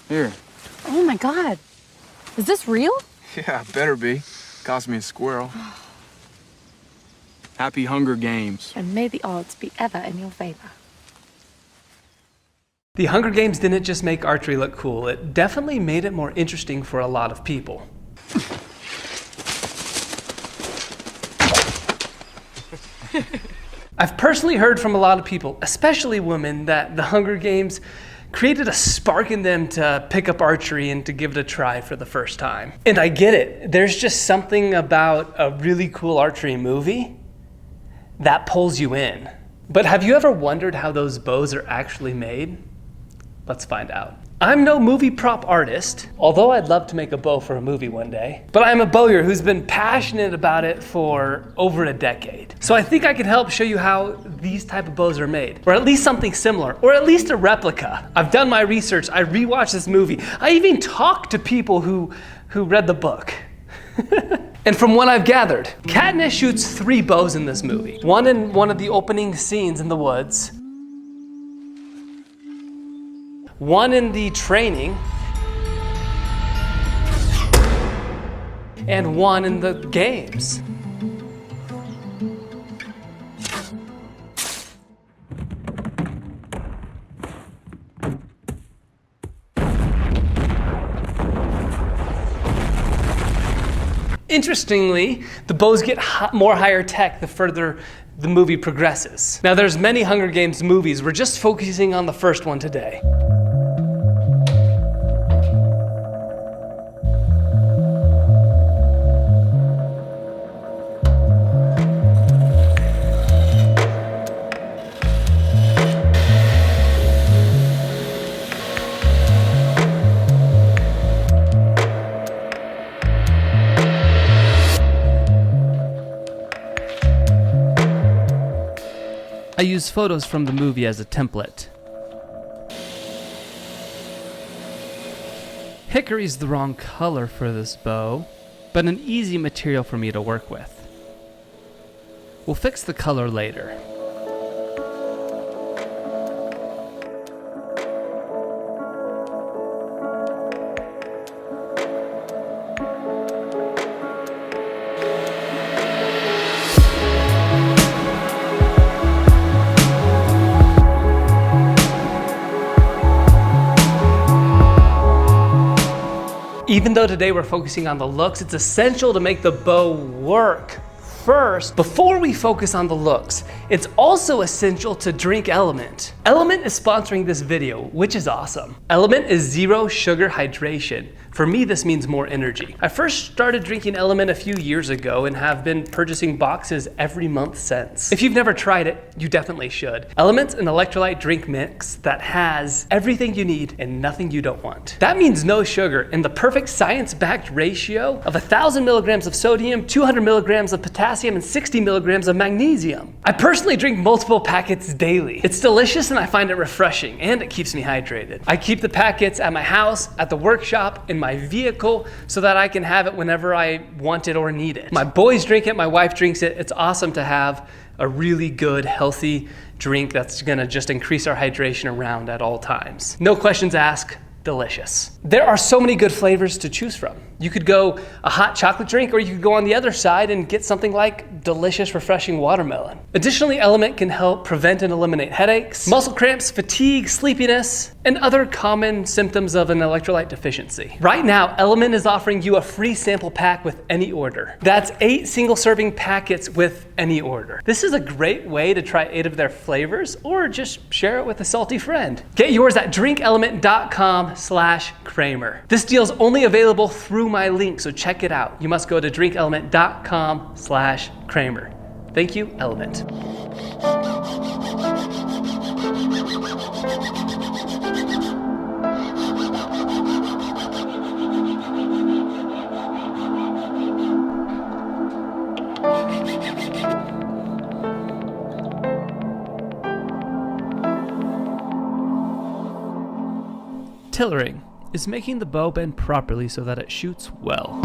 Here. Oh my God. Is this real? Yeah, better be. Cost me a squirrel. Happy Hunger Games. And may the odds be ever in your favor. The Hunger Games didn't just make archery look cool, it definitely made it more interesting for a lot of people. I've personally heard from a lot of people, especially women, that the Hunger Games created a spark in them to pick up archery and to give it a try for the first time. And I get it. There's just something about a really cool archery movie that pulls you in. But have you ever wondered how those bows are actually made? Let's find out. I'm no movie prop artist, although I'd love to make a bow for a movie one day. But I'm a bowyer who's been passionate about it for over a decade. So I think I can help show you how these type of bows are made, or at least something similar, or at least a replica. I've done my research, I rewatched this movie. I even talked to people who read the book. And from what I've gathered, Katniss shoots 3 bows in this movie. One in one of the opening scenes in the woods, one in the training, and one in the games. Interestingly, the bows get more higher tech the further the movie progresses. Now there's many Hunger Games movies, we're just focusing on the first one today. I use photos from the movie as a template. Hickory's the wrong color for this bow, but an easy material for me to work with. We'll fix the color later. Even though today we're focusing on the looks, it's essential to make the bow work first before we focus on the looks. It's also essential to drink Element. Element is sponsoring this video, which is awesome. Element is zero sugar hydration. For me, this means more energy. I first started drinking Element a few years ago and have been purchasing boxes every month since. If you've never tried it, you definitely should. Element's an electrolyte drink mix that has everything you need and nothing you don't want. That means no sugar and the perfect science-backed ratio of 1,000 milligrams of sodium, 200 milligrams of potassium, and 60 milligrams of magnesium. I personally drink multiple packets daily. It's delicious and I find it refreshing and it keeps me hydrated. I keep the packets at my house, at the workshop, in my vehicle so that I can have it whenever I want it or need it. My boys drink it, my wife drinks it. It's awesome to have a really good, healthy drink that's gonna just increase our hydration around at all times. No questions asked, delicious. There are so many good flavors to choose from. You could go a hot chocolate drink, or you could go on the other side and get something like delicious, refreshing watermelon. Additionally, Element can help prevent and eliminate headaches, muscle cramps, fatigue, sleepiness, and other common symptoms of an electrolyte deficiency. Right now, Element is offering you a free sample pack with any order. That's 8 single-serving packets with any order. This is a great way to try 8 of their flavors, or just share it with a salty friend. Get yours at drinkelement.com/Kramer. This deal is only available through my link, so check it out. You must go to drinkelement.com/Kramer. Thank you, Element. Tillering is making the bow bend properly so that it shoots well.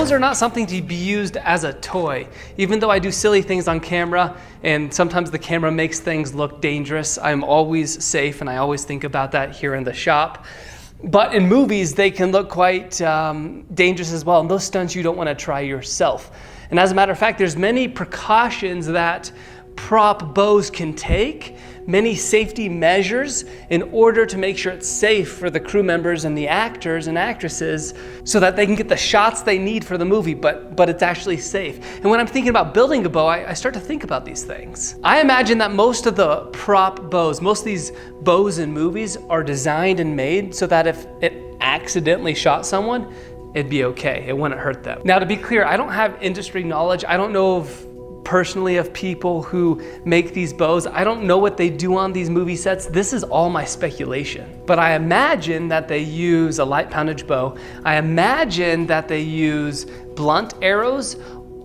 Bows are not something to be used as a toy. Even though I do silly things on camera and sometimes the camera makes things look dangerous, I'm always safe and I always think about that here in the shop. But in movies, they can look quite dangerous as well, and those stunts you don't want to try yourself. And as a matter of fact, there's many precautions that prop bows can take, many safety measures in order to make sure it's safe for the crew members and the actors and actresses so that they can get the shots they need for the movie, but it's actually safe. And when I'm thinking about building a bow, I start to think about these things. I imagine that most of the prop bows, most of these bows in movies are designed and made so that if it accidentally shot someone, it'd be okay, it wouldn't hurt them. Now, to be clear, I don't have industry knowledge. I don't know personally of people who make these bows. I don't know what they do on these movie sets. This is all my speculation. But I imagine that they use a light poundage bow. I imagine that they use blunt arrows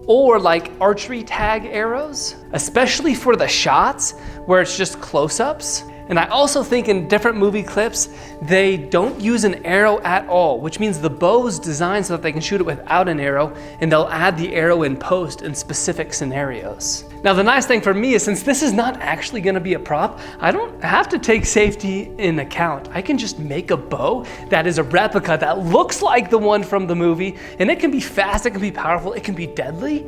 or like archery tag arrows, especially for the shots where it's just close-ups. And I also think in different movie clips, they don't use an arrow at all, which means the bow is designed so that they can shoot it without an arrow, and they'll add the arrow in post in specific scenarios. Now, the nice thing for me is since this is not actually gonna be a prop, I don't have to take safety in account. I can just make a bow that is a replica that looks like the one from the movie, and it can be fast, it can be powerful, it can be deadly,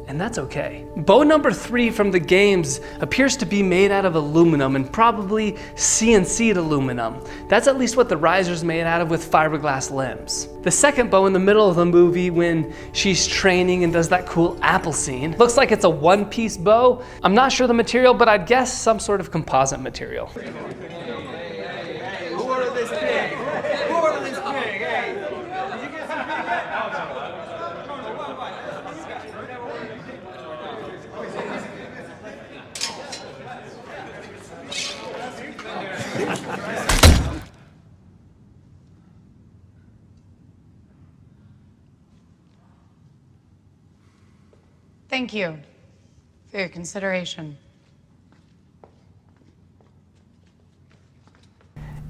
and that's okay. Bow number 3 from the games appears to be made out of aluminum and probably CNC'd aluminum. That's at least what the riser's made out of with fiberglass limbs. The second bow in the middle of the movie when she's training and does that cool apple scene, looks like it's a one-piece bow. I'm not sure the material, but I'd guess some sort of composite material. Thank you for your consideration.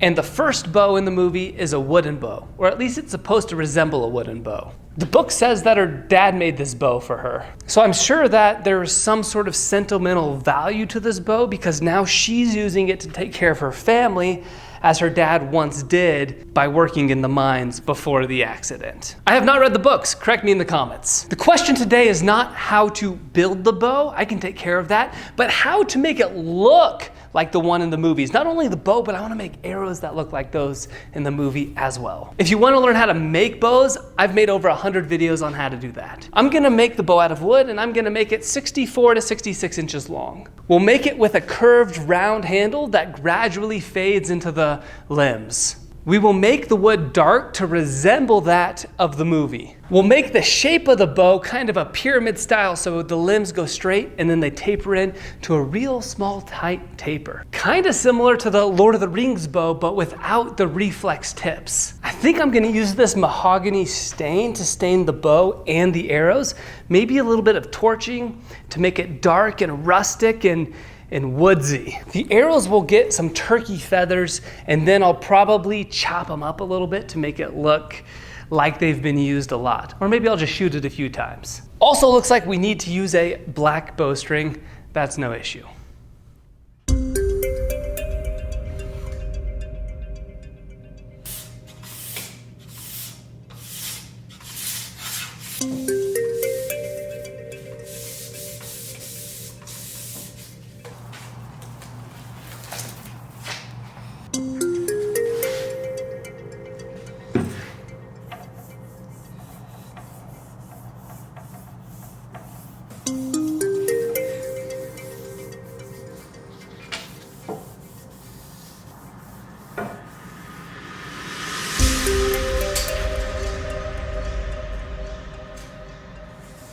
And the first bow in the movie is a wooden bow, or at least it's supposed to resemble a wooden bow. The book says that her dad made this bow for her. So I'm sure that there's some sort of sentimental value to this bow because now she's using it to take care of her family as her dad once did by working in the mines before the accident. I have not read the books, correct me in the comments. The question today is not how to build the bow, I can take care of that, but how to make it look like the one in the movies. Not only the bow, but I wanna make arrows that look like those in the movie as well. If you wanna learn how to make bows, I've made over 100 videos on how to do that. I'm gonna make the bow out of wood and I'm gonna make it 64 to 66 inches long. We'll make it with a curved round handle that gradually fades into the limbs. We will make the wood dark to resemble that of the movie. We'll make the shape of the bow kind of a pyramid style so the limbs go straight and then they taper in to a real small tight taper. Kind of similar to the Lord of the Rings bow, but without the reflex tips. I think I'm gonna use this mahogany stain to stain the bow and the arrows. Maybe a little bit of torching to make it dark and rustic and woodsy. The arrows will get some turkey feathers and then I'll probably chop them up a little bit to make it look like they've been used a lot. Or maybe I'll just shoot it a few times. Also looks like we need to use a black bowstring. That's no issue.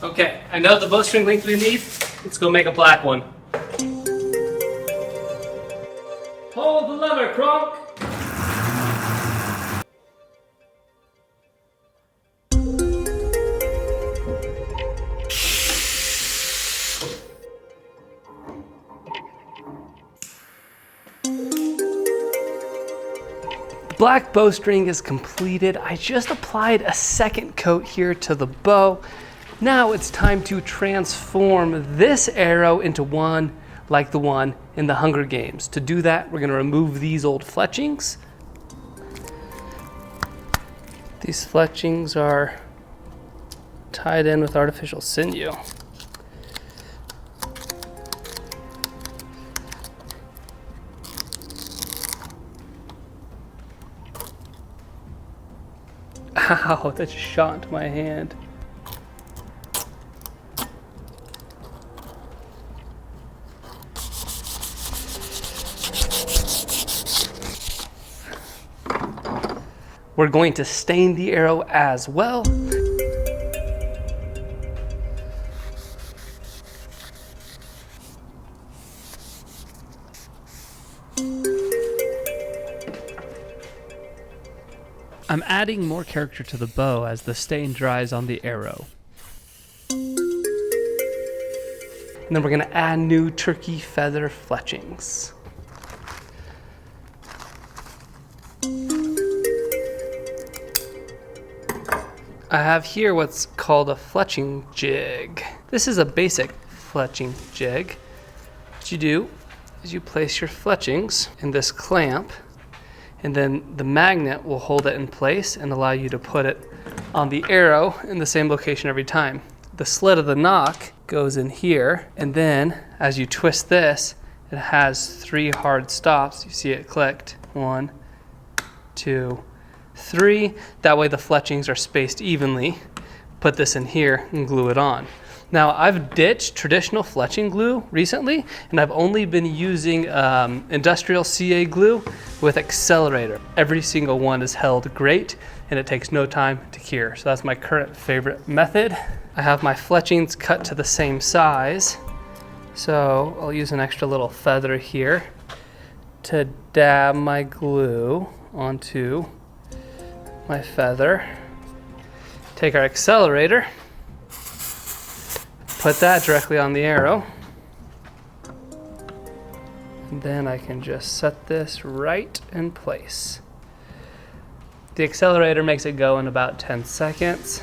Okay, I know the bowstring length we need. Let's go make a black one. Hold the lever, Kronk. black bowstring is completed. I just applied a second coat here to the bow. Now it's time to transform this arrow into one like the one in the Hunger Games. To do that, we're gonna remove these old fletchings. These fletchings are tied in with artificial sinew. Ow, that just shot into my hand. We're going to stain the arrow as well. I'm adding more character to the bow as the stain dries on the arrow. And then we're gonna add new turkey feather fletchings. I have here what's called a fletching jig. This is a basic fletching jig. What you do is you place your fletchings in this clamp, and then the magnet will hold it in place and allow you to put it on the arrow in the same location every time. The slit of the nock goes in here, and then as you twist this, it has 3 hard stops. You see it clicked. 1, 2, 3. That way the fletchings are spaced evenly. Put this in here and glue it on. Now I've ditched traditional fletching glue recently, and I've only been using industrial CA glue with accelerator. Every single one is held great, and it takes no time to cure. So that's my current favorite method. I have my fletchings cut to the same size, so I'll use an extra little feather here to dab my glue onto my feather. Take our accelerator, put that directly on the arrow, and then I can just set this right in place. The accelerator makes it go in about 10 seconds.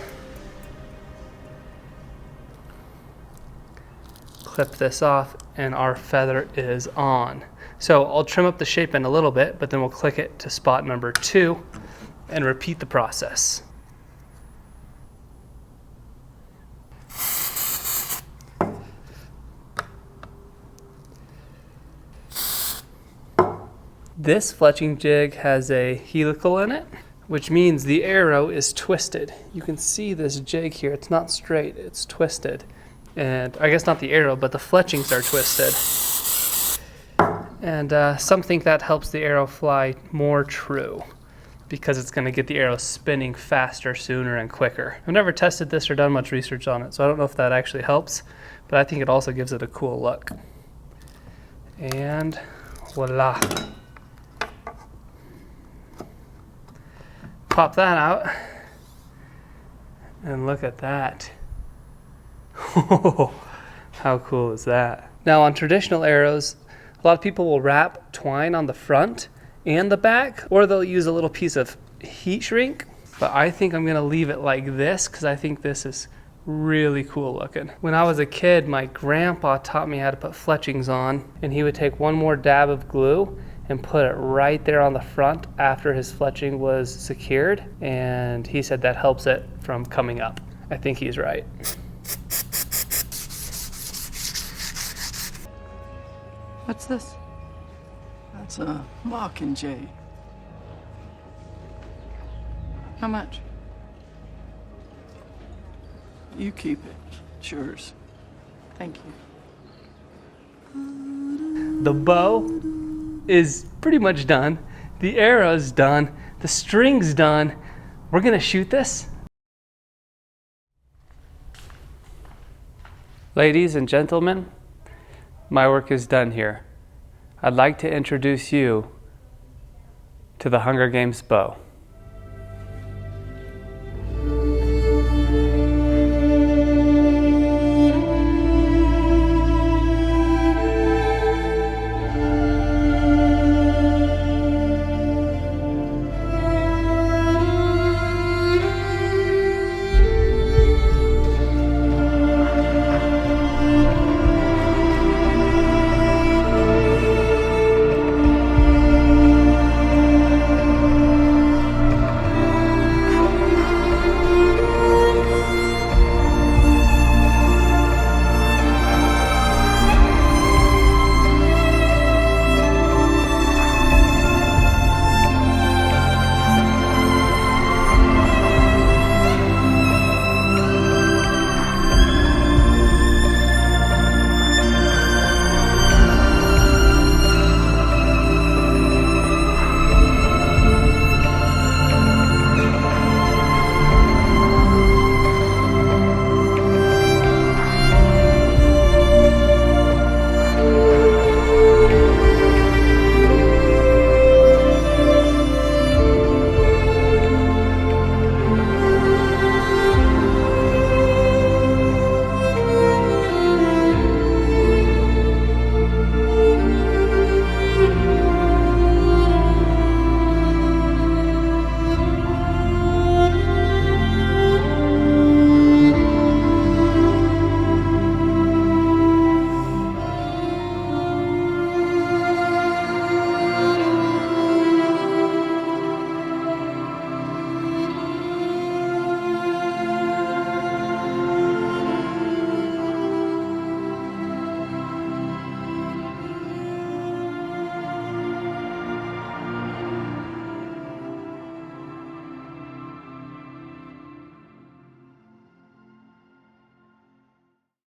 Clip this off and our feather is on. So I'll trim up the shape in a little bit, but then we'll click it to spot number 2 and repeat the process. This fletching jig has a helical in it, which means the arrow is twisted. You can see this jig here, it's not straight, it's twisted. And I guess not the arrow, but the fletchings are twisted. And some think that helps the arrow fly more true, because it's gonna get the arrow spinning faster, sooner, and quicker. I've never tested this or done much research on it, so I don't know if that actually helps, but I think it also gives it a cool look. And voila. Pop that out, and look at that. How cool is that? Now on traditional arrows, a lot of people will wrap twine on the front and the back, or they'll use a little piece of heat shrink, but I think I'm gonna leave it like this because I think this is really cool looking. When I was a kid, my grandpa taught me how to put fletchings on, and he would take one more dab of glue and put it right there on the front after his fletching was secured, and he said that helps it from coming up. I think he's right. What's this? That's a mockingjay. How much? You keep it. It's yours. Thank you. The bow is pretty much done. The arrow's done. The string's done. We're gonna shoot this. Ladies and gentlemen, my work is done here. I'd like to introduce you to the Hunger Games bow.